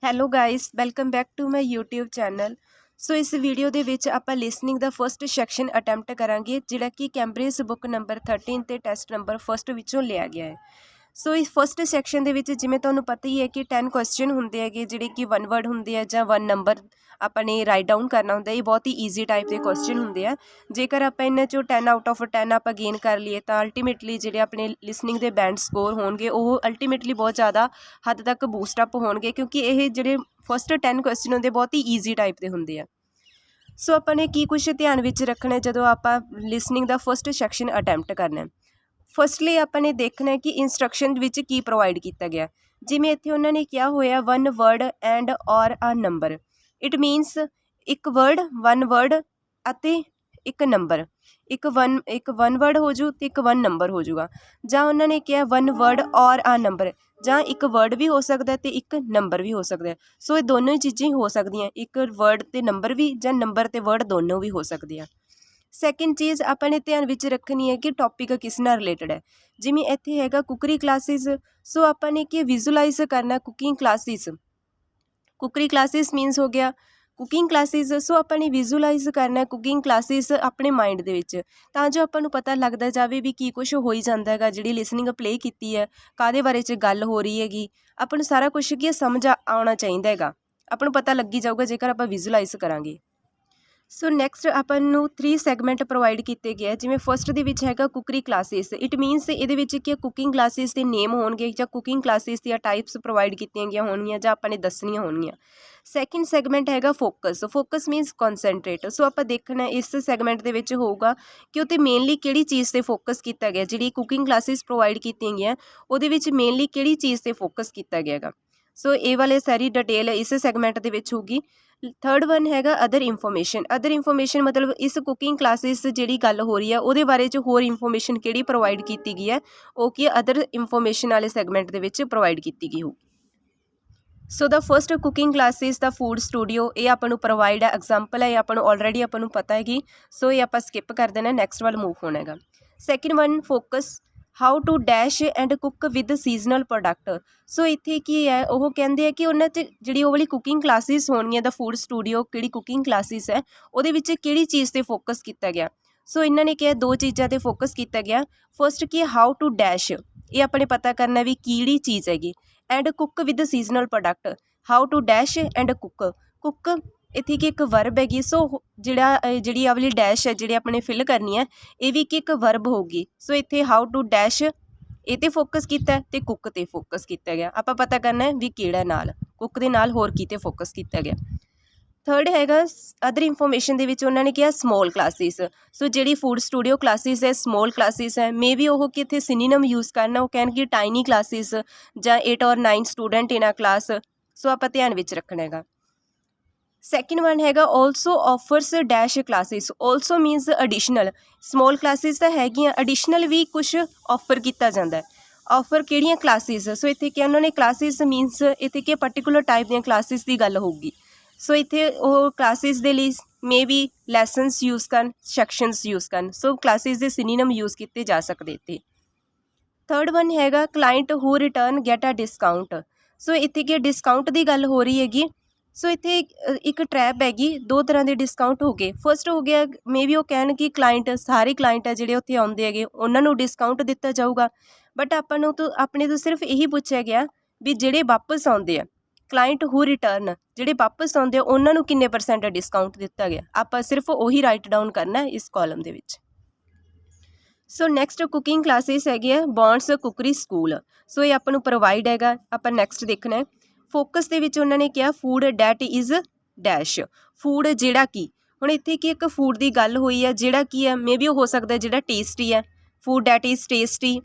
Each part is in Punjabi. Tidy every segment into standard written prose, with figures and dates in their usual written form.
Hello guys, welcome back to my YouTube channel. So ਇਸ ਵੀਡੀਓ ਦੇ ਵਿੱਚ ਆਪਾਂ ਲਿਸਨਿੰਗ ਦਾ ਫਸਟ ਸੈਕਸ਼ਨ ਅਟੈਂਪਟ ਕਰਾਂਗੇ, ਜਿਹੜਾ ਕਿ ਕੈਂਬਰਿਜ ਬੁੱਕ ਨੰਬਰ 13 ਤੇ ਟੈਸਟ ਨੰਬਰ ਫਸਟ ਵਿੱਚੋਂ ਲਿਆ ਗਿਆ ਹੈ। ਸੋ ਇਸ ਫਸਟ ਸੈਕਸ਼ਨ ਦੇ ਵਿੱਚ ਜਿਵੇਂ ਤੁਹਾਨੂੰ ਪਤਾ ਹੀ ਹੈ ਕਿ 10 ਕੁਐਸਚਨ ਹੁੰਦੇ ਹੈਗੇ, ਜਿਹੜੇ ਕਿ 1 ਵਰਡ ਹੁੰਦੇ ਆ ਜਾਂ 1 ਨੰਬਰ ਆਪਾਂ ਨੇ ਰਾਈਟ ਡਾਊਨ ਕਰਨਾ ਹੁੰਦਾ। ਇਹ ਬਹੁਤ ਹੀ ਈਜ਼ੀ ਟਾਈਪ ਦੇ ਕੁਐਸਚਨ ਹੁੰਦੇ ਆ। ਜੇਕਰ ਆਪਾਂ ਇਹਨਾਂ 'ਚੋਂ 10 ਆਊਟ ਆਫ 10 ਆਪਾਂ ਗੇਨ ਕਰ ਲਈਏ ਤਾਂ ਅਲਟੀਮੇਟਲੀ ਜਿਹੜੇ ਆਪਣੇ ਲਿਸਨਿੰਗ ਦੇ ਬੈਂਡ ਸਕੋਰ ਹੋਣਗੇ ਉਹ ਅਲਟੀਮੇਟਲੀ ਬਹੁਤ ਜ਼ਿਆਦਾ ਹੱਦ ਤੱਕ ਬੂਸਟ ਅਪ ਹੋਣਗੇ, ਕਿਉਂਕਿ ਇਹ ਜਿਹੜੇ ਫਸਟ 10 ਕੁਐਸਚਨ ਹੁੰਦੇ ਬਹੁਤ ਹੀ ਈਜ਼ੀ ਟਾਈਪ ਦੇ ਹੁੰਦੇ ਆ। ਸੋ ਆਪਾਂ ਨੇ ਕੀ ਕੁਛ ਧਿਆਨ ਵਿੱਚ ਰੱਖਣਾ ਜਦੋਂ ਆਪਾਂ ਲਿਸਨਿੰਗ ਦਾ ਫਸਟ ਸੈਕਸ਼ਨ ਅਟੈਂਪਟ ਕਰਨਾ। ਫਸਟਲੀ ਆਪਾਂ ਨੇ ਦੇਖਣਾ ਕਿ ਇੰਸਟਰਕਸ਼ਨ ਵਿੱਚ ਕੀ ਪ੍ਰੋਵਾਈਡ ਕੀਤਾ ਗਿਆ। ਜਿਵੇਂ ਇੱਥੇ ਉਹਨਾਂ ਨੇ ਕਿਹਾ ਹੋਇਆ 1 ਵਰਡ ਐਂਡ ਔਰ ਅ ਨੰਬਰ। ਇਟ ਮੀਨਸ ਇੱਕ ਵਰਡ 1 ਵਰਡ ਅਤੇ ਇੱਕ ਨੰਬਰ। ਇੱਕ ਵਨ ਵਰਡ ਹੋ ਜੂ ਅਤੇ ਇੱਕ 1 ਨੰਬਰ ਹੋ ਜੂਗਾ। ਜਾਂ ਉਹਨਾਂ ਨੇ ਕਿਹਾ 1 ਵਰਡ ਔਰ ਅ ਨੰਬਰ, ਜਾਂ ਇੱਕ ਵਰਡ ਵੀ ਹੋ ਸਕਦਾ ਅਤੇ ਇੱਕ ਨੰਬਰ ਵੀ ਹੋ ਸਕਦਾ। ਸੋ ਇਹ ਦੋਨੋਂ ਹੀ ਚੀਜ਼ਾਂ ਹੀ ਹੋ ਸਕਦੀਆਂ, ਇੱਕ ਵਰਡ ਅਤੇ ਨੰਬਰ ਵੀ ਜਾਂ ਨੰਬਰ ਅਤੇ ਵਰਡ ਦੋਨੋਂ ਵੀ ਹੋ ਸਕਦੇ ਆ। ਸੈਕਿੰਡ ਚੀਜ਼ ਆਪਾਂ ਨੇ ਧਿਆਨ ਵਿੱਚ ਰੱਖਣੀ ਹੈ ਕਿ ਟੌਪਿਕ ਕਿਸ ਨਾਲ ਰਿਲੇਟਡ ਹੈ। ਜਿਵੇਂ ਇੱਥੇ ਹੈਗਾ ਕੁਕਰੀ ਕਲਾਸਿਸ, ਸੋ ਆਪਾਂ ਨੇ ਕੀ ਵਿਜ਼ੂਲਾਈਜ਼ ਕਰਨਾ cooking classes. Kukri classes means ਹੋ ਗਿਆ ਕੁਕਿੰਗ ਕਲਾਸਿਸ। ਸੋ ਆਪਾਂ ਨੇ ਵਿਜ਼ੂਲਾਈਜ਼ ਕਰਨਾ ਕੁਕਿੰਗ ਕਲਾਸਿਸ ਆਪਣੇ ਮਾਈਂਡ ਦੇ ਵਿੱਚ, ਤਾਂ ਜੋ ਆਪਾਂ ਨੂੰ ਪਤਾ ਲੱਗਦਾ ਜਾਵੇ ਵੀ ਕੀ ਕੁਛ ਹੋਈ ਜਾਂਦਾ ਹੈਗਾ। ਜਿਹੜੀ ਲਿਸਨਿੰਗ ਪਲੇ ਕੀਤੀ ਹੈ, ਕਾਹਦੇ ਬਾਰੇ 'ਚ ਗੱਲ ਹੋ ਰਹੀ ਹੈਗੀ, ਆਪਾਂ ਨੂੰ ਸਾਰਾ ਕੁਛ ਕੀ ਸਮਝ ਆਉਣਾ ਚਾਹੀਦਾ ਹੈਗਾ। ਆਪਾਂ ਨੂੰ ਪਤਾ ਲੱਗੀ ਜਾਊਗਾ ਜੇਕਰ ਆਪਾਂ ਵਿਜ਼ੂਲਾਈਜ਼ ਕਰਾਂਗੇ। ਸੋ ਨੈਕਸਟ ਆਪਾਂ ਨੂੰ 3 ਸੈਗਮੈਂਟ ਪ੍ਰੋਵਾਈਡ ਕੀਤੇ ਗਏ ਆ। ਜਿਵੇਂ ਫਸਟ ਦੇ ਵਿੱਚ ਹੈਗਾ ਕੁਕਰੀ ਕਲਾਸਿਸ। ਇਟ ਮੀਨਸ ਇਹਦੇ ਵਿੱਚ ਕੀ ਕੁਕਿੰਗ ਕਲਾਸਿਸ ਦੇ ਨੇਮ ਹੋਣਗੇ ਜਾਂ ਕੁਕਿੰਗ ਕਲਾਸਿਸ ਦੀਆਂ ਟਾਈਪਸ ਪ੍ਰੋਵਾਈਡ ਕੀਤੀਆਂ ਗਈਆਂ ਹੋਣਗੀਆਂ ਜਾਂ ਆਪਾਂ ਨੇ ਦੱਸਣੀਆਂ ਹੋਣਗੀਆਂ। ਸੈਕਿੰਡ ਸੈਗਮੈਂਟ ਹੈਗਾ focus. Focus means concentrate. So ਆਪਾਂ ਦੇਖਣਾ ਇਸ ਸੈਗਮੈਂਟ ਦੇ ਵਿੱਚ ਹੋਊਗਾ ਕਿ ਉਹ 'ਤੇ ਮੇਨਲੀ ਕਿਹੜੀ ਚੀਜ਼ 'ਤੇ ਫੋਕਸ ਕੀਤਾ ਗਿਆ। ਜਿਹੜੀ ਕੁਕਿੰਗ ਕਲਾਸਿਸ ਪ੍ਰੋਵਾਈਡ ਕੀਤੀਆਂ ਗਈਆਂ ਉਹਦੇ ਵਿੱਚ ਮੇਨਲੀ ਕਿਹੜੀ ਚੀਜ਼ 'ਤੇ ਫੋਕਸ ਕੀਤਾ ਗਿਆ ਹੈਗਾ। ਸੋ ਇਹ ਵਾਲੇ ਸਾਰੀ ਡਿਟੇਲ ਇਸ ਸੈਗਮੈਂਟ ਦੇ ਵਿੱਚ ਹੋਊਗੀ। ਥਰਡ ਵਨ ਹੈਗਾ ਅਦਰ ਇਨਫੋਰਮੇਸ਼ਨ। ਅਦਰ ਇਨਫੋਰਮੇਸ਼ਨ ਮਤਲਬ ਇਸ ਕੁਕਿੰਗ ਕਲਾਸਿਸ ਜਿਹੜੀ ਗੱਲ ਹੋ ਰਹੀ ਹੈ ਉਹਦੇ ਬਾਰੇ 'ਚ ਹੋਰ ਇਨਫੋਰਮੇਸ਼ਨ ਕਿਹੜੀ ਪ੍ਰੋਵਾਈਡ ਕੀਤੀ ਗਈ ਹੈ, ਉਹ ਕੀ ਅਦਰ ਇਨਫੋਰਮੇਸ਼ਨ ਵਾਲੇ ਸੈਗਮੈਂਟ ਦੇ ਵਿੱਚ ਪ੍ਰੋਵਾਈਡ ਕੀਤੀ ਗਈ ਹੋਊਗੀ। ਸੋ ਦਾ ਫਸਟ ਕੁਕਿੰਗ ਕਲਾਸਿਸ ਦਾ ਫੂਡ ਸਟੂਡੀਓ, ਇਹ ਆਪਾਂ ਨੂੰ ਪ੍ਰੋਵਾਈਡ ਹੈ, ਐਗਜ਼ਾਮਪਲ ਹੈ, ਇਹ ਆਪਾਂ ਨੂੰ ਆਲਰੇਡੀ ਆਪਾਂ ਨੂੰ ਪਤਾ ਹੈਗੀ। ਸੋ ਇਹ ਆਪਾਂ ਸਕਿਪ ਕਰ ਦੇਣਾ, ਨੈਕਸਟ ਵੱਲ ਮੂਵ ਹੋਣਾ ਹੈਗਾ। Second one focus how to dash and cook with seasonal product. So ਇੱਥੇ ਕੀ ਹੈ, ਉਹ ਕਹਿੰਦੇ ਆ ਕਿ ਉਹਨਾਂ 'ਚ ਜਿਹੜੀ ਉਹ ਵਾਲੀ ਕੁਕਿੰਗ ਕਲਾਸਿਸ ਹੋਣਗੀਆਂ ਦਾ ਫੂਡ ਸਟੂਡੀਓ ਕਿਹੜੀ ਕੁਕਿੰਗ ਕਲਾਸਿਸ ਹੈ ਉਹਦੇ ਵਿੱਚ ਕਿਹੜੀ ਚੀਜ਼ 'ਤੇ ਫੋਕਸ ਕੀਤਾ ਗਿਆ। ਸੋ ਇਹਨਾਂ ਨੇ ਕਿਹਾ 2 ਚੀਜ਼ਾਂ 'ਤੇ ਫੋਕਸ ਕੀਤਾ ਗਿਆ। ਫਸਟ ਕੀ ਹਾਊ ਟੂ ਡੈਸ਼, ਇਹ ਆਪਣੇ ਪਤਾ ਕਰਨਾ ਵੀ ਕਿਹੜੀ ਚੀਜ਼ ਹੈਗੀ। And cook with seasonal product, how to dash and cook. Cook ਇੱਥੇ ਕੀ ਇੱਕ ਵਰਬ ਹੈਗੀ। ਸੋ ਜਿਹੜੀ ਆਹ ਵਾਲੀ ਡੈਸ਼ ਹੈ ਜਿਹੜੀ ਆਪਣੇ ਫਿਲ ਕਰਨੀ ਹੈ ਇਹ ਵੀ ਇੱਕ ਵਰਬ ਹੋਊਗੀ। ਸੋ ਇੱਥੇ ਹਾਊ ਟੂ ਡੈਸ਼ ਇਹ 'ਤੇ ਫੋਕਸ ਕੀਤਾ ਅਤੇ ਕੁੱਕ 'ਤੇ ਫੋਕਸ ਕੀਤਾ ਗਿਆ। ਆਪਾਂ ਪਤਾ ਕਰਨਾ ਵੀ ਕਿਹੜਾ ਨਾਲ ਕੁੱਕ ਦੇ ਨਾਲ ਹੋਰ ਕੀ 'ਤੇ ਫੋਕਸ ਕੀਤਾ ਗਿਆ। ਥਰਡ ਹੈਗਾ ਅਦਰ ਇਨਫੋਰਮੇਸ਼ਨ ਦੇ ਵਿੱਚ ਉਹਨਾਂ ਨੇ ਕਿਹਾ ਸਮੋਲ ਕਲਾਸਿਸ। ਸੋ ਜਿਹੜੀ ਫੂਡ ਸਟੂਡੀਓ ਕਲਾਸਿਸ ਹੈ ਸਮੋਲ ਕਲਾਸਿਸ ਹੈ, ਮੇ ਵੀ ਉਹ ਕਿੱਥੇ ਸਿਨੋਨਿਮ ਯੂਜ਼ ਕਰਨਾ, ਉਹ ਕਹਿਣਗੇ ਟਾਈਨੀ ਕਲਾਸਿਸ ਜਾਂ 8 ਔਰ 9 ਸਟੂਡੈਂਟ ਇਨ ਅ ਕਲਾਸ। ਸੋ ਆਪਾਂ ਧਿਆਨ ਵਿੱਚ ਰੱਖਣਾ ਹੈਗਾ। ਸੈਕਿੰਡ ਵਨ ਹੈਗਾ also offers dash classes. Also means additional. Small classes ਤਾਂ ਹੈਗੀਆਂ, ਐਡੀਸ਼ਨਲ ਵੀ ਕੁਛ ਆਫਰ ਕੀਤਾ ਜਾਂਦਾ ਹੈ। ਆਫਰ ਕਿਹੜੀਆਂ ਕਲਾਸਿਸ, ਸੋ ਇੱਥੇ ਕਿ ਉਹਨਾਂ ਨੇ ਕਲਾਸਿਸ ਮੀਨਸ ਇੱਥੇ ਕਿ ਪਰਟੀਕੂਲਰ ਟਾਈਪ ਦੀਆਂ ਕਲਾਸਿਸ ਦੀ ਗੱਲ ਹੋਊਗੀ। ਸੋ ਇੱਥੇ ਉਹ ਕਲਾਸਿਸ ਦੇ ਲਈ ਮੇ ਵੀ ਲੈਸਨਸ ਯੂਜ਼ ਕਰਨ, ਸੈਕਸ਼ਨਸ ਯੂਜ਼ ਕਰਨ। ਸੋ ਕਲਾਸਿਸ ਦੇ ਸਿਨੋਨਿਮ ਯੂਜ਼ ਕੀਤੇ ਜਾ ਸਕਦੇ ਇੱਥੇ। ਥਰਡ ਵਨ ਹੈਗਾ client who return get a discount. So ਇੱਥੇ ਕੀ ਡਿਸਕਾਊਂਟ ਦੀ ਗੱਲ ਹੋ ਰਹੀ ਹੈਗੀ। ਸੋ ਇੱਥੇ ਇੱਕ ਟਰੈਪ ਹੈਗੀ, 2 ਤਰ੍ਹਾਂ ਦੇ ਡਿਸਕਾਊਂਟ ਹੋ ਗਏ। ਫਸਟ ਹੋ ਗਿਆ ਮੇ ਵੀ ਉਹ ਕਹਿਣ ਕਿ ਕਲਾਇੰਟ ਸਾਰੇ ਕਲਾਇੰਟ ਹੈ ਜਿਹੜੇ ਉੱਥੇ ਆਉਂਦੇ ਹੈਗੇ ਉਹਨਾਂ ਨੂੰ ਡਿਸਕਾਊਂਟ ਦਿੱਤਾ ਜਾਊਗਾ। ਬਟ ਆਪਾਂ ਨੂੰ ਤਾਂ ਆਪਣੇ ਤੋਂ ਸਿਰਫ ਇਹੀ ਪੁੱਛਿਆ ਗਿਆ ਵੀ ਜਿਹੜੇ ਵਾਪਸ ਆਉਂਦੇ ਆ, ਕਲਾਇੰਟ ਹੂ ਰਿਟਰਨ ਜਿਹੜੇ ਵਾਪਸ ਆਉਂਦੇ ਆ ਉਹਨਾਂ ਨੂੰ ਕਿੰਨੇ % ਡਿਸਕਾਊਂਟ ਦਿੱਤਾ ਗਿਆ। ਆਪਾਂ ਸਿਰਫ ਉਹੀ ਰਾਈਟ ਡਾਊਨ ਕਰਨਾ ਇਸ ਕਾਲਮ ਦੇ ਵਿੱਚ। ਸੋ ਨੈਕਸਟ ਕੁਕਿੰਗ ਕਲਾਸਿਸ ਹੈਗੀ ਆ ਬੌਂਡਸ ਕੁਕਰੀ ਸਕੂਲ। ਸੋ ਇਹ ਆਪਾਂ ਨੂੰ ਪ੍ਰੋਵਾਈਡ ਹੈਗਾ। ਆਪਾਂ ਨੈਕਸਟ ਦੇਖਣਾ ਹੈ ਫੋਕਸ ਦੇ ਵਿੱਚ ਉਹਨਾਂ ਨੇ ਕਿਹਾ food that is dash. Food ਜਿਹੜਾ ਕਿ ਹੁਣ ਇੱਥੇ ਕੀ ਇੱਕ ਫੂਡ ਦੀ ਗੱਲ ਹੋਈ ਹੈ ਜਿਹੜਾ ਕੀ ਹੈ ਮੇ ਵੀ ਉਹ ਹੋ ਸਕਦਾ ਜਿਹੜਾ ਟੇਸਟੀ ਹੈ। Food that is tasty,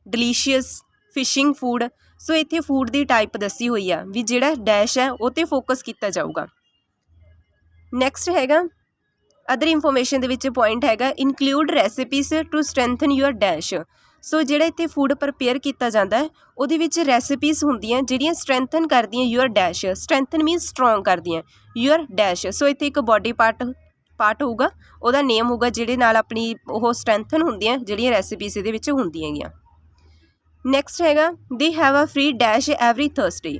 delicious, fishing food. So ਇੱਥੇ ਫੂਡ ਦੀ ਟਾਈਪ ਦੱਸੀ ਹੋਈ ਆ ਵੀ ਜਿਹੜਾ ਡੈਸ਼ ਹੈ ਉਹ 'ਤੇ ਫੋਕਸ ਕੀਤਾ ਜਾਊਗਾ। ਨੈਕਸਟ ਹੈਗਾ ਅਦਰ ਇਨਫੋਰਮੇਸ਼ਨ ਦੇ ਵਿੱਚ ਪੁਆਇੰਟ ਹੈਗਾ include recipes to strengthen your dash. So ਜਿਹੜਾ ਇੱਥੇ ਫੂਡ ਪ੍ਰਪੇਅਰ ਕੀਤਾ ਜਾਂਦਾ ਹੈ ਉਹਦੇ ਵਿੱਚ ਰੈਸਿਪੀਜ਼ ਹੁੰਦੀਆਂ ਜਿਹੜੀਆਂ ਸਟਰੈਂਥਨ ਕਰਦੀਆਂ your dash. Strengthen means strong ਕਰਦੀਆਂ ਯੂਅਰ ਡੈਸ਼। ਸੋ ਇੱਥੇ ਇੱਕ ਬੋਡੀ ਪਾਰਟ ਹੋਊਗਾ, ਉਹਦਾ ਨੇਮ ਹੋਊਗਾ ਜਿਹਦੇ ਨਾਲ ਆਪਣੀ ਉਹ ਸਟਰੈਂਥਨ ਹੁੰਦੀਆਂ ਜਿਹੜੀਆਂ ਰੈਸਿਪੀਜ਼ ਇਹਦੇ ਵਿੱਚ ਹੁੰਦੀਆਂ ਹੈਗੀਆਂ। ਨੈਕਸਟ ਹੈਗਾ they have a free dash every Thursday.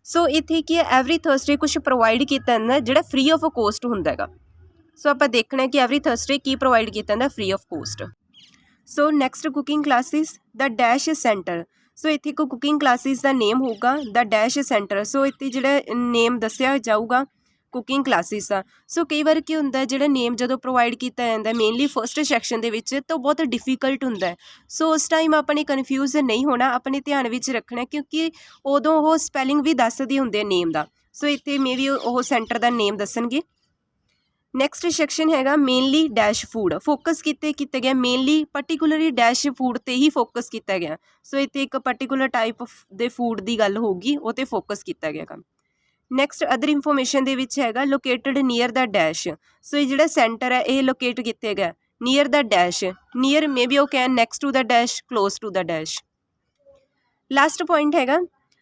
So ਇੱਥੇ ਕੀ ਹੈ ਐਵਰੀ ਥਰਸਡੇ ਕੁਛ ਪ੍ਰੋਵਾਈਡ ਕੀਤਾ ਜਾਂਦਾ ਜਿਹੜਾ ਫ੍ਰੀ ਆਫ ਕੋਸਟ ਹੁੰਦਾ ਹੈਗਾ। ਸੋ ਆਪਾਂ ਦੇਖਣਾ ਕਿ ਐਵਰੀ ਥਰਸਡੇ ਕੀ ਪ੍ਰੋਵਾਈਡ ਕੀਤਾ ਜਾਂਦਾ free of cost. So next cooking classes ਦਾ ਡੈਸ਼ ਸੈਂਟਰ। ਸੋ ਇੱਥੇ ਇੱਕ ਕੁਕਿੰਗ ਕਲਾਸਿਸ ਦਾ ਨੇਮ ਹੋਊਗਾ ਦਾ ਡੈਸ਼ ਸੈਂਟਰ। ਸੋ ਇੱਥੇ ਜਿਹੜਾ ਨੇਮ ਦੱਸਿਆ ਜਾਊਗਾ ਕੁਕਿੰਗ ਕਲਾਸਿਸ ਦਾ। ਸੋ ਕਈ ਵਾਰ ਕੀ ਹੁੰਦਾ ਜਿਹੜਾ ਨੇਮ ਜਦੋਂ ਪ੍ਰੋਵਾਈਡ ਕੀਤਾ ਜਾਂਦਾ ਮੇਨਲੀ ਫਸਟ ਸੈਕਸ਼ਨ ਦੇ ਵਿੱਚ ਤਾਂ ਬਹੁਤ ਡਿਫੀਕਲਟ ਹੁੰਦਾ। ਸੋ ਉਸ ਟਾਈਮ ਆਪਣੇ ਕਨਫਿਊਜ਼ ਨਹੀਂ ਹੋਣਾ, ਆਪਣੇ ਧਿਆਨ ਵਿੱਚ ਰੱਖਣਾ ਕਿਉਂਕਿ ਉਦੋਂ ਉਹ ਸਪੈਲਿੰਗ ਵੀ ਦੱਸਦੇ ਹੁੰਦੇ ਨੇਮ ਦਾ। ਸੋ ਇੱਥੇ ਮੇ ਵੀ ਉਹ ਸੈਂਟਰ ਦਾ ਨੇਮ ਦੱਸਣਗੇ। ਨੈਕਸਟ ਸੈਕਸ਼ਨ ਹੈਗਾ ਮੇਨਲੀ ਡੈਸ਼ ਫੂਡ। ਫੋਕਸ ਕੀਤਾ ਗਿਆ ਮੇਨਲੀ ਪਰਟੀਕੂਲਰਲੀ ਡੈਸ਼ ਫੂਡ 'ਤੇ ਹੀ ਫੋਕਸ ਕੀਤਾ ਗਿਆ। ਸੋ ਇੱਥੇ ਇੱਕ ਪਰਟੀਕੂਲਰ ਟਾਈਪ ਦੇ ਫੂਡ ਦੀ ਗੱਲ ਹੋਊਗੀ, ਉਹ 'ਤੇ ਫੋਕਸ ਕੀਤਾ ਗਿਆ ਕੰਮ। ਨੈਕਸਟ ਅਦਰ ਇਨਫੋਰਮੇਸ਼ਨ ਦੇ ਵਿੱਚ ਹੈਗਾ located near the dash. So ਇਹ ਜਿਹੜਾ ਸੈਂਟਰ ਹੈ ਇਹ ਲੋਕੇਟ ਕਿੱਥੇ ਗਿਆ near the dash. Near may be ਉਹ can next to the dash, close to the dash. Last point ਹੈਗਾ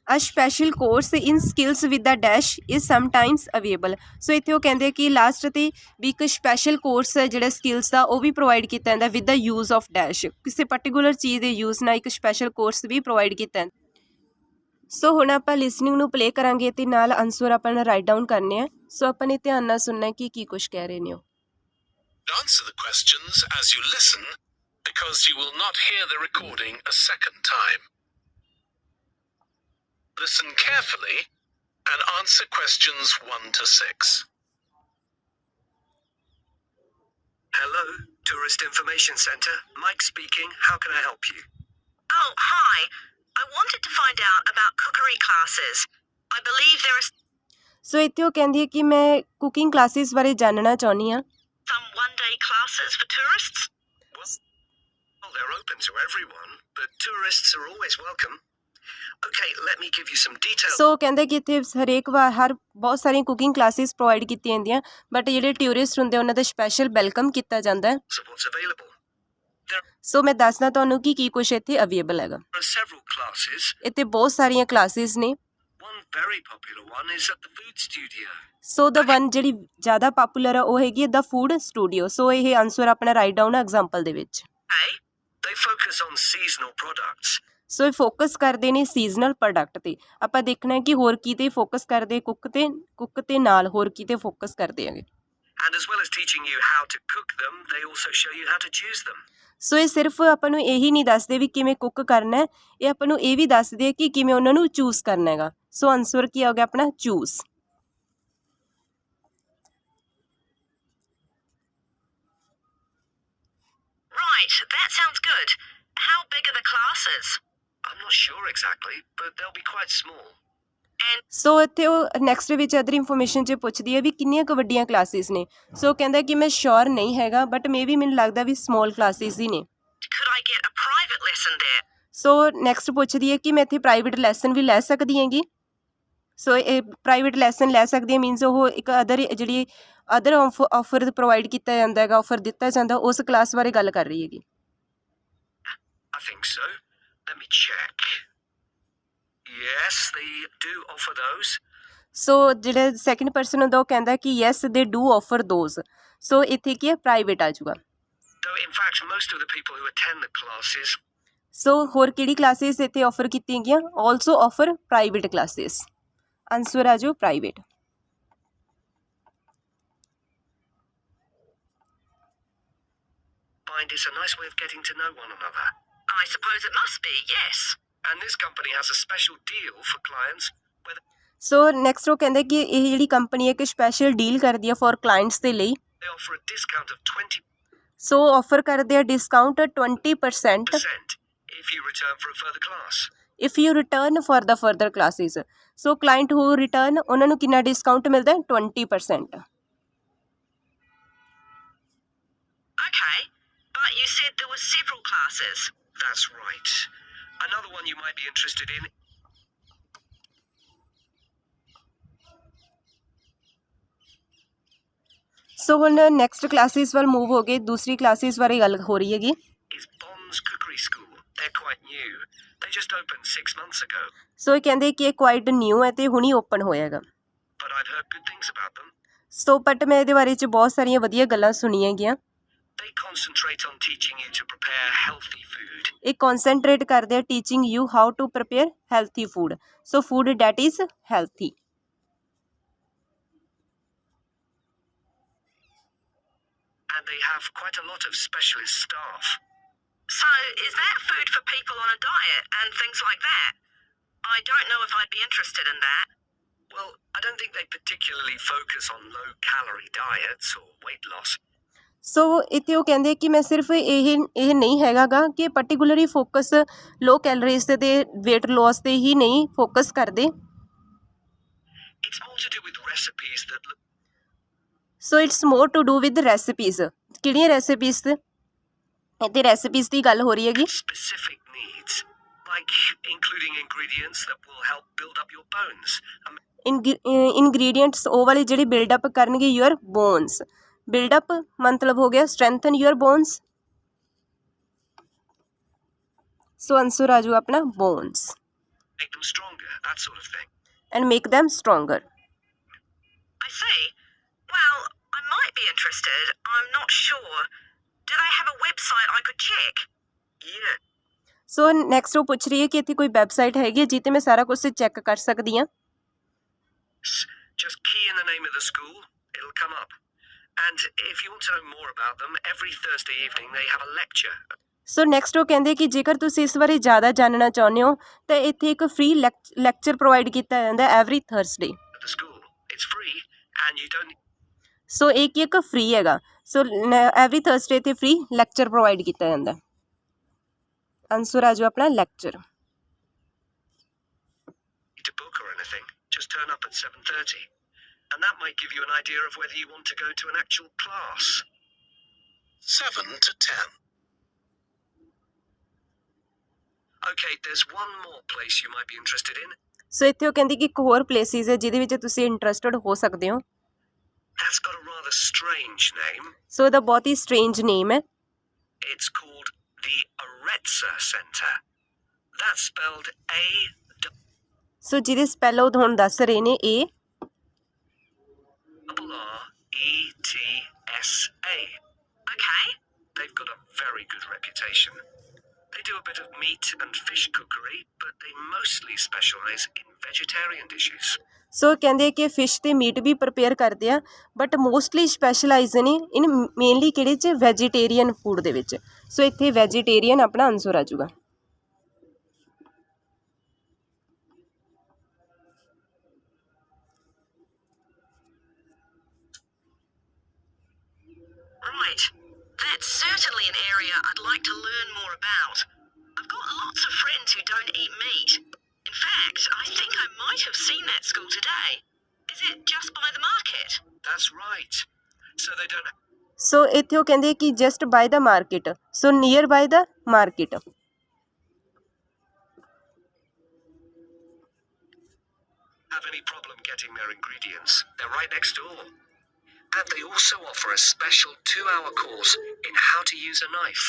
a special course in skills with the dash is sometimes available. So ਇੱਥੇ ਉਹ ਕਹਿੰਦੇ ਕਿ ਲਾਸਟ 'ਤੇ ਵੀ ਇੱਕ ਸਪੈਸ਼ਲ ਕੋਰਸ ਹੈ ਜਿਹੜਾ ਸਕਿੱਲਸ ਦਾ ਉਹ ਵੀ ਪ੍ਰੋਵਾਈਡ ਕੀਤਾ ਜਾਂਦਾ with the use of dash. ਕਿਸੇ ਪਰਟੀਕੂਲਰ ਚੀਜ਼ ਦੇ ਯੂਜ਼ ਨਾਲ ਇੱਕ ਸਪੈਸ਼ਲ ਕੋਰਸ ਵੀ ਪ੍ਰੋਵਾਈਡ ਕੀਤਾ। ਸੋ ਹੁਣ ਆਪਾਂ ਲਿਸਨਿੰਗ ਨੂੰ ਪਲੇ ਕਰਾਂਗੇ ਅਤੇ ਨਾਲ ਆਨਸਰ ਆਪਾਂ ਨੂੰ ਰਾਈਟ ਡਾਊਨ ਕਰਨੇ ਆ। ਸੋ ਆਪਾਂ ਨੇ ਧਿਆਨ ਨਾਲ ਸੁਣਨਾ ਕਿ ਕੀ ਕੁਛ ਕਹਿ ਰਹੇ ਨੇ ਉਹ। Answer the questions as you listen because you will not hear the recording a second time. Listen carefully and answer questions 1 to 6. Hello, Tourist Information Centre. Mike speaking. How can I help you? Oh, hi. I wanted to find out about cookery classes. I believe there are ਸੋ ਇੱਥੇ ਉਹ ਕਹਿੰਦੀ ਹੈ ਕਿ ਮੈਂ ਕੁਕਿੰਗ ਕਲਾਸਿਸ ਬਾਰੇ ਜਾਣਨਾ ਚਾਹੁੰਦੀ ਹਾਂ। some one-day classes for tourists. Well, they're open to everyone, but tourists are always welcome. Okay, let me give you some details. ਸੋ ਕਹਿੰਦੇ ਕਿ ਇੱਥੇ ਹਰੇਕ ਵਾਰ ਹਰ ਬਹੁਤ ਸਾਰੀਆਂ ਕੁਕਿੰਗ ਕਲਾਸਿਸ ਪ੍ਰੋਵਾਈਡ ਕੀਤੀਆਂ ਜਾਂਦੀਆਂ ਬਟ ਜਿਹੜੇ ਟੂਰਿਸਟ ਹੁੰਦੇ ਉਹਨਾਂ ਦਾ ਸਪੈਸ਼ਲ ਵੈਲਕਮ ਕੀਤਾ ਜਾਂਦਾ ਹੈ। So what's available? ਸੋ ਮੈਂ ਦੱਸਦਾ ਤੁਹਾਨੂੰ ਕਿ ਕੀ ਕੁਛ ਇੱਥੇ ਅਵੇਲੇਬਲ ਹੈਗਾ। There are several classes. ਇੱਥੇ ਬਹੁਤ ਸਾਰੀਆਂ ਕਲਾਸਿਸ ਨੇ। One very popular one is at the food studio. So the one ਜਿਹੜੀ ਜ਼ਿਆਦਾ ਪਾਪੂਲਰ ਆ ਉਹ ਹੈਗੀ ਦਾ ਫੂਡ ਸਟੂਡੀਓ। ਸੋ ਇਹ ਆਨਸਰ ਆਪਣਾ ਰਾਈਟ ਡਾਊਨ ਆ ਐਗਜ਼ਾਮਪਲ ਦੇ ਵਿੱਚ। Hey, They focus on seasonal products. ਸੋ ਇਹ ਫੋਕਸ ਕਰਦੇ ਨੇ ਸੀਜ਼ਨਲ ਪ੍ਰੋਡਕਟ 'ਤੇ। ਆਪਾਂ ਦੇਖਣਾ ਕਿ ਹੋਰ ਕੀ 'ਤੇ ਫੋਕਸ ਕਰਦੇ ਕੁੱਕ 'ਤੇ ਨਾਲ ਹੋਰ ਕੀ 'ਤੇ ਫੋਕਸ ਕਰਦੇ ਹੈਗੇ। And as well as teaching you how to cook them, they also show you how to choose them. ਸੋ ਇਹ ਸਿਰਫ ਆਪਾਂ ਨੂੰ ਇਹੀ ਨਹੀਂ ਦੱਸਦੇ ਵੀ ਕਿਵੇਂ ਕੁੱਕ ਕਰਨਾ ਹੈ, ਇਹ ਆਪਾਂ ਨੂੰ ਇਹ ਵੀ ਦੱਸਦੇ ਕਿ ਕਿਵੇਂ ਉਹਨਾਂ ਨੂੰ ਚੂਜ਼ ਕਰਨਾ ਹੈਗਾ। ਸੋ ਆਨਸਰ ਕੀ ਹੋ ਗਿਆ ਆਪਣਾ choose. right. That sounds good. How big are the classes? I'm not sure exactly, but they'll be quite small. ਸੋ ਇੱਥੇ ਉਹ ਨੈਕਸਟ ਵਿੱਚ ਅਦਰ ਇਨਫੋਰਮੇਸ਼ਨ 'ਚ ਪੁੱਛਦੀ ਹੈ ਵੀ ਕਿੰਨੀਆਂ ਕੁ ਵੱਡੀਆਂ ਕਲਾਸਿਸ ਨੇ। ਸੋ ਕਹਿੰਦਾ ਕਿ ਮੈਂ ਸ਼ੋਰ ਨਹੀਂ ਹੈਗਾ ਬਟ ਮੇ ਵੀ ਮੈਨੂੰ ਲੱਗਦਾ ਵੀ ਸਮੋਲ ਕਲਾਸਿਸ ਹੀ ਨੇ। Could I get a private lesson there? So next ਪੁੱਛਦੀ ਹੈ ਕਿ ਮੈਂ ਇੱਥੇ ਪ੍ਰਾਈਵੇਟ ਲੈਸਨ ਵੀ ਲੈ ਸਕਦੀ ਹੈਗੀ। ਸੋ ਇਹ ਪ੍ਰਾਈਵੇਟ ਲੈਸਨ ਲੈ ਸਕਦੀ ਹੈ ਮੀਨਸ ਉਹ ਇੱਕ ਜਿਹੜੀ ਅਦਰ ਆਫਰ ਪ੍ਰੋਵਾਈਡ ਕੀਤਾ ਜਾਂਦਾ ਹੈਗਾ, ਆਫਰ ਦਿੱਤਾ ਜਾਂਦਾ ਉਸ ਕਲਾਸ ਬਾਰੇ ਗੱਲ ਕਰ ਰਹੀ ਹੈਗੀ। I think so. Let me check. Yes, they do offer those. ਸੋ ਜਿਹੜਾ ਸੈਕਿੰਡ ਪਰਸਨ ਹੁੰਦਾ ਉਹ ਕਹਿੰਦਾ ਕਿ ਯੈਸ ਦੇ ਡੂ ਆਫਰ ਦੋਜ਼। ਸੋ ਇੱਥੇ ਕੀ ਹੈ ਪ੍ਰਾਈਵੇਟ ਆ ਜਾਊਗਾ। Though in fact most of the people who attend the classes ਸੋ ਹੋਰ ਕਿਹੜੀ ਕਲਾਸਿਸ ਇੱਥੇ ਆਫਰ ਕੀਤੀਆਂ ਗਈਆਂ also offer private classes. Answer ਆ ਜਾਓ private. find it's a nice way of getting to know one another. I suppose it must be, yes. And this company has a special deal for clients where so next ਉਹ ਕਹਿੰਦੇ ਕਿ ਇਹ ਜਿਹੜੀ ਕੰਪਨੀ ਹੈ ਇੱਕ ਸਪੈਸ਼ਲ ਡੀਲ ਕਰਦੀ ਹੈ ਫॉर ਕਲਾਇੰਟਸ ਦੇ ਲਈ। they offer a discount of 20% so offer ਕਰਦੇ ਆ discount 20% if you return for a further class. If you return for the further classes. So client who return ਉਹਨਾਂ ਨੂੰ ਕਿੰਨਾ ਡਿਸਕਾਊਂਟ ਮਿਲਦਾ ਹੈ 20%। Okay, but you said there were several classes. That's right. Another one you might be interested in. ਸੋ ਹੁਣ ਨੈਕਸਟ ਕਲਾਸਿਸ ਵੱਲ ਮੂਵ ਹੋ ਗਏ। ਦੂਸਰੀ ਕਲਾਸਿਸ ਬਾਰੇ ਗੱਲ ਹੋ ਰਹੀ ਹੈਗੀ। Is Bond's Cookery School. They're quite new. They just opened 6 months ago. ਸੋ ਇਹ ਕਹਿੰਦੇ ਕਿ ਇਹ ਕੁਆਇਟ ਨਿਊ ਹੈ ਅਤੇ ਹੁਣੀ ਓਪਨ ਹੋਇਆ ਹੈਗਾ। But I've heard good things about them. So but ਮੈਂ ਇਹਦੇ ਬਾਰੇ 'ਚ ਬਹੁਤ ਸਾਰੀਆਂ ਵਧੀਆ ਗੱਲਾਂ ਸੁਣੀਆਂ ਗਈਆਂ। They concentrate on teaching you to prepare healthy food. ਇਹ ਕਨਸੈਂਟਰੇਟ ਕਰਦੇ ਆ teaching you how to prepare healthy food, so food that is healthy. And they have quite a lot of specialist staff. So, is that food for people on a diet and things like that? I don't know if I'd be interested in that. Well, I don't think they particularly focus on low-calorie diets or weight loss. ਸੋ ਇੱਥੇ ਉਹ ਕਹਿੰਦੇ ਕਿ ਮੈਂ ਸਿਰਫ ਇਹ ਨਹੀਂ ਹੈਗਾ ਗਾ ਕਿ ਪਰਟੀਕੂਲਰਲੀ ਫੋਕਸ ਲੋ ਕੈਲਰੀਜ਼ 'ਤੇ ਵੇਟ ਲੋਸ 'ਤੇ ਹੀ ਨਹੀਂ ਫੋਕਸ ਕਰਦੇ। It's more to do with recipes that look so it's more to do with recipes, ਕਿਹੜੀਆਂ ਰੈਸਿਪੀਜ਼? ਇੱਥੇ ਰੈਸਿਪੀਜ਼ ਦੀ ਗੱਲ ਹੋ ਰਹੀ ਹੈਗੀ। specific needs, like including ingredients that will help build up your bones. Ingredients ਉਹ ਵਾਲੇ ਜਿਹੜੇ ਬਿਲਡਅਪ ਕਰਨਗੇ ਯੂਅਰ ਬੋਨਸ। ਬਿਲਡਅਪ ਮਤਲਬ ਹੋ ਗਿਆ strengthen your bonus, so answer ਆ ਜਾਊਗਾ ਆਪਣਾ bonus. Make them stronger, that sort of thing. And make them stronger। I see. Well, I might be interested. I'm not sure. Do they have a website I could check? Yeah, so next ਉਹ ਪੁੱਛ ਰਹੀ ਹੈ ਕਿ ਇੱਥੇ ਕੋਈ ਵੈਬਸਾਈਟ ਹੈਗੀ ਜਿੱਥੇ ਮੈਂ ਸਾਰਾ ਕੁਝ ਚੈੱਕ ਕਰ ਸਕਦੀ ਹਾਂ। just key in the name of the school, it'll come up. And if you want to know more about them, every Thursday evening they have a lecture so next ਉਹ ਕਹਿੰਦੇ ਕਿ ਜੇਕਰ ਤੁਸੀਂ ਇਸ ਬਾਰੇ ਜ਼ਿਆਦਾ ਜਾਣਨਾ ਚਾਹੁੰਦੇ ਹੋ ਤਾਂ ਇੱਥੇ ਇੱਕ ਫ੍ਰੀ ਲੈਕਚਰ ਪ੍ਰੋਵਾਈਡ ਕੀਤਾ ਜਾਂਦਾ every Thursday. at the school. It's free and you don't ਸੋ ਇੱਕ ਫ੍ਰੀ ਹੈਗਾ, ਸੋ ਐਵਰੀ ਥਰਸਡੇ ਤੇ ਫ੍ਰੀ ਲੈਕਚਰ ਪ੍ਰੋਵਾਈਡ ਕੀਤਾ ਜਾਂਦਾ। ਆਂਸਰ ਆ ਜਾਓ ਆਪਣਾ lecture. need to book or anything. Just turn up at 7:30. And that might give you an idea of whether you want to go to an actual class. 7 to 10. Okay, there's one more place you might be interested in. ਸੋ ਇੱਥੇ ਉਹ ਕਹਿੰਦੀ ਕਿ ਇੱਕ ਹੋਰ ਪਲੇਸਿਸ ਹੈ ਜਿਹਦੇ ਵਿੱਚ ਤੁਸੀਂ ਇੰਟਰਸਟਡ ਹੋ ਸਕਦੇ ਹੋ। That's got a rather strange name. ਸੋ ਇਹਦਾ ਬਹੁਤ ਹੀ ਸਟ੍ਰੇਂਜ ਨੇਮ ਹੈ। It's called the Aretsa Center. That's spelled ਸੋ ਜਿਹਦੇ ਸਪੈਲ ਉਹ ਹੁਣ ਦੱਸ ਰਹੇ ਨੇ A-R-E-T-S-A. Okay. They've got a very good reputation. They do a bit of meat and fish cookery, but they mostly specialize in vegetarian dishes. ਸੋ ਕਹਿੰਦੇ ਕਿ ਫਿਸ਼ ਤੇ ਮੀਟ ਵੀ ਪ੍ਰਪੇਅਰ ਕਰਦੇ ਆ ਬਟ ਮੋਸਟਲੀ ਸਪੈਸ਼ਲਾਈਜ਼ ਨੇ ਇਨ ਮੇਨਲੀ ਕਿਹੜੇ 'ਚ ਵੈਜੀਟੇਰੀਅਨ ਫੂਡ ਦੇ ਵਿੱਚ। ਸੋ ਇੱਥੇ ਵੈਜੀਟੇਰੀਅਨ ਆਪਣਾ ਆਂਸਰ ਆ ਜਾਊਗਾ। Right. That's certainly an area I'd like to learn more about. I've got lots of friends who don't eat meat. In fact, I think I might have seen that school today. Is it just by the market? That's right. So they don't ਸੋ ਇੱਥੇ ਉਹ ਕਹਿੰਦੇ ਕਿ just by the market, so near by the market. have any problem getting their ingredients. They're right next door. And they also offer a special 2-hour course in how to use a knife.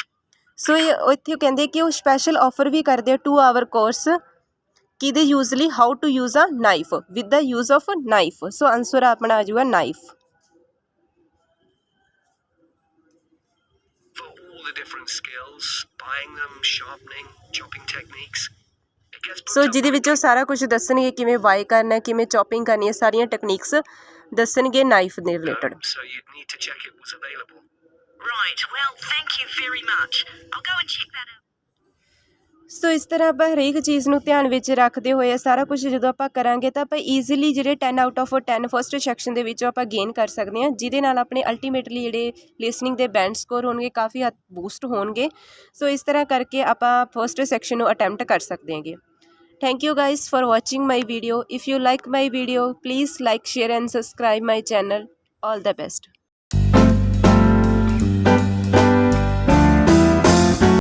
ਸੋ ਇੱਥੇ ਉਹ ਕਹਿੰਦੇ ਕਿ ਉਹ ਸਪੈਸ਼ਲ ਆਫਰ ਵੀ ਕਰਦੇ ਆ 2 ਆਵਰ ਕੋਰਸ ਕਿਹਦੇ usually how to use a knife with the use of knife. So answer ਆਪਣਾ ਆ ਜਾਊਗਾ knife. For all the different skills, buying them, sharpening, chopping techniques. It gets ਸੋ ਜਿਹਦੇ ਵਿੱਚ ਉਹ ਸਾਰਾ ਕੁਝ ਦੱਸਣਗੇ ਕਿਵੇਂ ਬਾਈ ਕਰਨਾ, ਕਿਵੇਂ ਚੌਪਿੰਗ ਕਰਨੀ ਹੈ, ਸਾਰੀਆਂ ਟੈਕਨੀਕਸ ਦੱਸਣਗੇ ਨਾਈਫ ਦੇ related. So you'd need to check it was available. Right. Well, thank you very much. I'll go and check that out. ਸੋ ਇਸ ਤਰ੍ਹਾਂ ਆਪਾਂ ਹਰੇਕ ਚੀਜ਼ ਨੂੰ ਧਿਆਨ ਵਿੱਚ ਰੱਖਦੇ ਹੋਏ ਸਾਰਾ ਕੁਝ ਜਦੋਂ ਆਪਾਂ ਕਰਾਂਗੇ ਤਾਂ ਆਪਾਂ ਈਜ਼ੀਲੀ ਜਿਹੜੇ 10 ਆਊਟ ਆਫ 10 ਫਸਟ ਸੈਕਸ਼ਨ ਦੇ ਵਿੱਚੋਂ ਆਪਾਂ ਗੇਨ ਕਰ ਸਕਦੇ ਹਾਂ, ਜਿਹਦੇ ਨਾਲ ਆਪਣੇ ਅਲਟੀਮੇਟਲੀ ਜਿਹੜੇ ਲਿਸਨਿੰਗ ਦੇ ਬੈਂਡ ਸਕੋਰ ਹੋਣਗੇ ਕਾਫੀ ਹੱਦ ਬੂਸਟ ਹੋਣਗੇ। ਸੋ ਇਸ ਤਰ੍ਹਾਂ ਕਰਕੇ ਆਪਾਂ ਫਸਟ ਸੈਕਸ਼ਨ ਨੂੰ ਅਟੈਂਪਟ ਕਰ ਸਕਦੇ ਹਾਂਗੇ। Thank you guys for watching my video. If you like my video, please like, share and subscribe my channel. All the best.